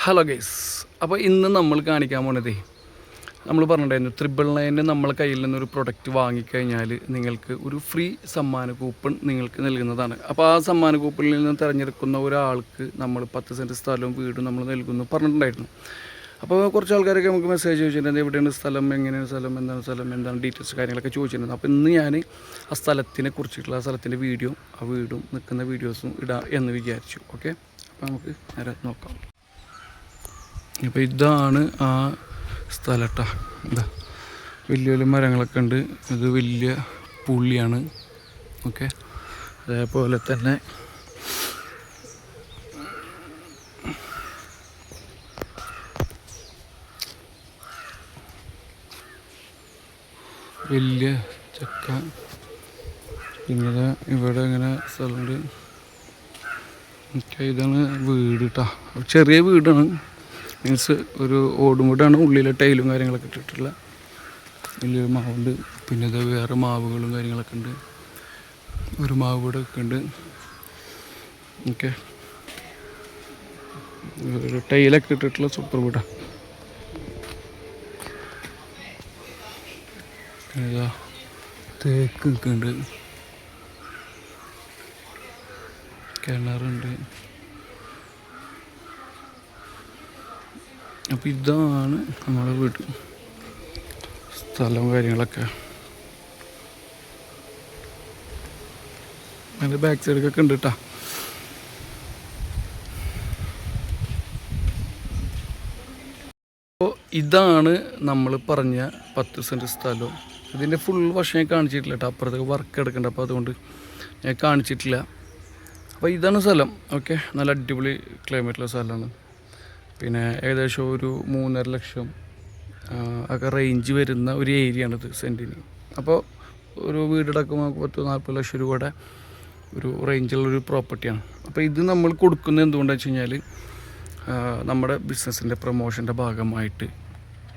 Hello guys, അപ്പോൾ ഇന്ന് നമ്മൾ കാണിക്കാൻ പോണതേ, നമ്മൾ പറഞ്ഞിട്ടുണ്ടായിരുന്നു 999 നമ്മളെ കയ്യിൽ നിന്നൊരു പ്രൊഡക്റ്റ് വാങ്ങിക്കഴിഞ്ഞാൽ നിങ്ങൾക്ക് ഒരു ഫ്രീ സമ്മാന കൂപ്പൺ നിങ്ങൾക്ക് നൽകുന്നതാണ്. അപ്പോൾ ആ സമ്മാന കൂപ്പണിൽ നിന്ന് തിരഞ്ഞെടുക്കുന്ന ഒരാൾക്ക് നമ്മൾ 10 സെൻറ്റ് സ്ഥലവും വീടും നമ്മൾ നൽകുന്നു പറഞ്ഞിട്ടുണ്ടായിരുന്നു. അപ്പോൾ കുറച്ച് ആൾക്കാരൊക്കെ നമുക്ക് മെസ്സേജ് ചോദിച്ചിട്ടുണ്ട്, എവിടെയാണ് സ്ഥലം, എങ്ങനെയാണ് സ്ഥലം, എന്താണ് ഡീറ്റെയിൽസ് കാര്യങ്ങളൊക്കെ ചോദിച്ചിട്ടുണ്ട്. അപ്പോൾ ഇന്ന് ഞാൻ ആ സ്ഥലത്തിനെ കുറിച്ചിട്ടുള്ള ആ സ്ഥലത്തിൻ്റെ വീഡിയോ, ആ വീടും നിൽക്കുന്ന വീഡിയോസും ഇടാം എന്ന് വിചാരിച്ചു. ഓക്കെ, അപ്പോൾ നമുക്ക് നേരെ നോക്കാം. അപ്പോൾ ഇതാണ് ആ സ്ഥലം കേട്ടോ. എന്താ വലിയ വലിയ മരങ്ങളൊക്കെ ഉണ്ട്, ഇത് വലിയ പുള്ളിയാണ്. ഓക്കെ, അതേപോലെ തന്നെ വലിയ ചക്ക, പിന്നെ ഇവിടെ ഇങ്ങനെ സ്ഥലമുണ്ട്. ഓക്കെ, ഇതാണ് വീട് കേട്ടോ. ചെറിയ വീടാണ്, മീൻസ് ഒരു ഓടും വീടാണ്, ഉള്ളിലെ ടൈലും കാര്യങ്ങളൊക്കെ ഇട്ടിട്ടുള്ള വലിയൊരു മാവുണ്ട്. പിന്നെ ഇത് വേറെ മാവുകളും കാര്യങ്ങളൊക്കെ ഉണ്ട്, ഒരു മാവ് ഇവിടെ ഒക്കെ ഉണ്ട്. ഓക്കെ, ഒരു ടൈലൊക്കെ ഇട്ടിട്ടുള്ള സൂപ്പർ വീടാണ്. പിന്നെ തേക്കൊക്കെ ഉണ്ട്, കിണറുണ്ട്. അപ്പോൾ ഇതാണ് നമ്മുടെ വീട്, സ്ഥലവും കാര്യങ്ങളൊക്കെ. അതിൻ്റെ ബാക്ക് സൈഡൊക്കെ ഉണ്ട് കേട്ടോ. അപ്പോൾ ഇതാണ് നമ്മൾ പറഞ്ഞ 10 സെൻറ്റ് സ്ഥലവും. ഇതിൻ്റെ ഫുൾ വശം ഞാൻ കാണിച്ചിട്ടില്ല കേട്ടോ, അപ്പുറത്തേക്ക് വർക്ക് എടുക്കണ്ട, അപ്പോൾ അതുകൊണ്ട് ഞാൻ കാണിച്ചിട്ടില്ല. അപ്പോൾ ഇതാണ് സ്ഥലം. ഓക്കെ, നല്ല അടിപൊളി ക്ലൈമറ്റുള്ള സ്ഥലമാണ്. പിന്നെ ഏകദേശം ഒരു 3.5 ലക്ഷം ഒക്കെ റേഞ്ച് വരുന്ന ഒരു ഏരിയയാണിത് സെൻറ്റിന്. അപ്പോൾ ഒരു വീടടക്കം 30-40 ലക്ഷം രൂപയുടെ ഒരു റേഞ്ചുള്ളൊരു പ്രോപ്പർട്ടിയാണ്. അപ്പോൾ ഇത് നമ്മൾ കൊടുക്കുന്നത് എന്തുകൊണ്ടാണെന്ന് വെച്ച് കഴിഞ്ഞാൽ നമ്മുടെ ബിസിനസ്സിൻ്റെ പ്രൊമോഷൻ്റെ ഭാഗമായിട്ട്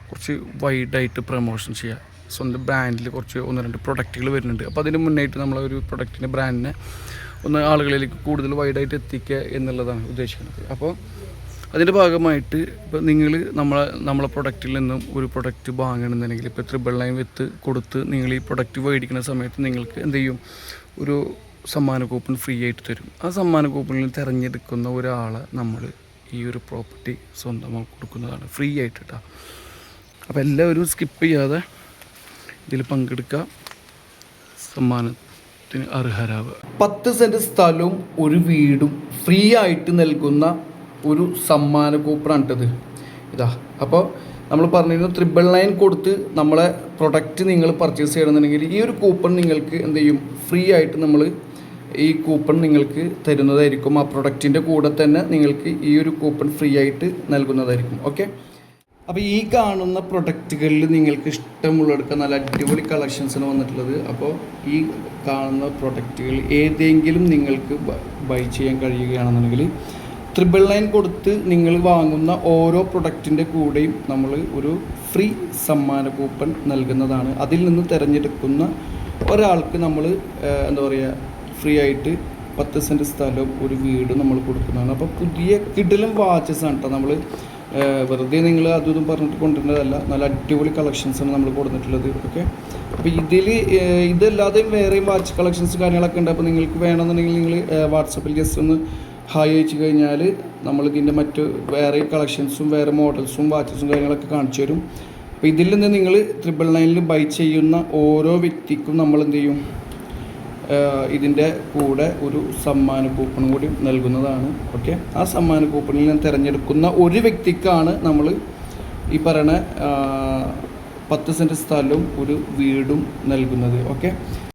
കുറച്ച് വൈഡായിട്ട് പ്രൊമോഷൻ ചെയ്യുക. സ്വന്തം ബ്രാൻഡിൽ കുറച്ച് 1-2 പ്രൊഡക്റ്റുകൾ വരുന്നുണ്ട്. അപ്പോൾ അതിന് മുന്നായിട്ട് നമ്മളൊരു പ്രൊഡക്റ്റിൻ്റെ ബ്രാൻഡിനെ ഒന്ന് ആളുകളിലേക്ക് കൂടുതൽ വൈഡായിട്ട് എത്തിക്കുക എന്നുള്ളതാണ് ഉദ്ദേശിക്കുന്നത്. അപ്പോൾ അതിൻ്റെ ഭാഗമായിട്ട് ഇപ്പോൾ നിങ്ങൾ നമ്മളെ പ്രൊഡക്റ്റിൽ നിന്നും ഒരു പ്രൊഡക്റ്റ് വാങ്ങണമെന്നുണ്ടെങ്കിൽ ഇപ്പോൾ 999 വിത്ത് കൊടുത്ത് നിങ്ങൾ ഈ പ്രൊഡക്റ്റ് മേടിക്കുന്ന സമയത്ത് നിങ്ങൾക്ക് എന്ത് ചെയ്യും, ഒരു സമ്മാന കൂപ്പൺ ഫ്രീ ആയിട്ട് തരും. ആ സമ്മാന കൂപ്പണിൽ തിരഞ്ഞെടുക്കുന്ന ഒരാളെ നമ്മൾ ഈ ഒരു പ്രോപ്പർട്ടി സ്വന്തമായി കൊടുക്കുന്നതാണ് ഫ്രീ ആയിട്ട് കേട്ടോ. അപ്പോൾ എല്ലാവരും സ്കിപ്പ് ചെയ്യാതെ ഇതിൽ പങ്കെടുക്കുക, സമ്മാനത്തിന് അർഹരാവുക. 10 സെൻറ്റ് സ്ഥലവും ഒരു വീടും ഫ്രീ ആയിട്ട് നൽകുന്ന ഒരു സമ്മാന കൂപ്പണാണിട്ടത് ഇതാ. അപ്പോൾ നമ്മൾ പറഞ്ഞിരുന്നു 999 കൊടുത്ത് നമ്മളെ പ്രൊഡക്റ്റ് നിങ്ങൾ പർച്ചേസ് ചെയ്യണമെന്നുണ്ടെങ്കിൽ ഈ ഒരു കൂപ്പൺ നിങ്ങൾക്ക് എന്ത് ചെയ്യും, ഫ്രീ ആയിട്ട് നമ്മൾ ഈ കൂപ്പൺ നിങ്ങൾക്ക് തരുന്നതായിരിക്കും. ആ പ്രൊഡക്റ്റിൻ്റെ കൂടെ തന്നെ നിങ്ങൾക്ക് ഈ ഒരു കൂപ്പൺ ഫ്രീ ആയിട്ട് നൽകുന്നതായിരിക്കും. ഓക്കെ, അപ്പോൾ ഈ കാണുന്ന പ്രൊഡക്റ്റുകളിൽ നിങ്ങൾക്ക് ഇഷ്ടമുള്ളെടുക്കാൻ നല്ല അടിപൊളി കളക്ഷൻസാണ് വന്നിട്ടുള്ളത്. അപ്പോൾ ഈ കാണുന്ന പ്രൊഡക്റ്റുകൾ ഏതെങ്കിലും നിങ്ങൾക്ക് ബൈ ചെയ്യാൻ കഴിയുകയാണെന്നുണ്ടെങ്കിൽ 999 കൊടുത്ത് നിങ്ങൾ വാങ്ങുന്ന ഓരോ പ്രൊഡക്റ്റിൻ്റെ കൂടെയും നമ്മൾ ഒരു ഫ്രീ സമ്മാന കൂപ്പൺ നൽകുന്നതാണ്. അതിൽ നിന്ന് തിരഞ്ഞെടുക്കുന്ന ഒരാൾക്ക് നമ്മൾ എന്താ പറയുക, ഫ്രീ ആയിട്ട് 10 സെൻറ്റ് സ്ഥലവും ഒരു വീടും നമ്മൾ കൊടുക്കുന്നതാണ്. അപ്പോൾ പുതിയ കിടിലൻ വാച്ചസാണ് കേട്ടോ. നമ്മൾ വെറുതെ നിങ്ങൾ അതും പറഞ്ഞിട്ട് കൊണ്ടുവരുന്നതല്ല, നല്ല അടിപൊളി കളക്ഷൻസാണ് നമ്മൾ കൊടുത്തിട്ടുള്ളത്. ഓക്കെ, അപ്പോൾ ഇതല്ലാതെയും വേറെയും വാച്ച് കളക്ഷൻസ് കാര്യങ്ങളൊക്കെ ഉണ്ട്. അപ്പോൾ നിങ്ങൾക്ക് വേണമെന്നുണ്ടെങ്കിൽ നിങ്ങൾ വാട്സപ്പിൽ ജസ്റ്റ് ഒന്ന് ഹായ് അയച്ചു കഴിഞ്ഞാൽ നമ്മളിതിൻ്റെ മറ്റ് വേറെ കളക്ഷൻസും വേറെ മോഡൽസും വാച്ചസും കാര്യങ്ങളൊക്കെ കാണിച്ചു തരും. അപ്പോൾ ഇതിൽ നിന്ന് നിങ്ങൾ 999 ബൈ ചെയ്യുന്ന ഓരോ വ്യക്തിക്കും നമ്മൾ എന്ത് ചെയ്യും, ഇതിൻ്റെ കൂടെ ഒരു സമ്മാന കൂപ്പണും കൂടി നൽകുന്നതാണ്. ഓക്കെ, ആ സമ്മാന കൂപ്പണിൽ നിന്ന് തിരഞ്ഞെടുക്കുന്ന ഒരു വ്യക്തിക്കാണ് നമ്മൾ ഈ പറയുന്ന 10 സെൻറ്റ് സ്ഥലവും ഒരു വീടും നൽകുന്നത്. ഓക്കെ,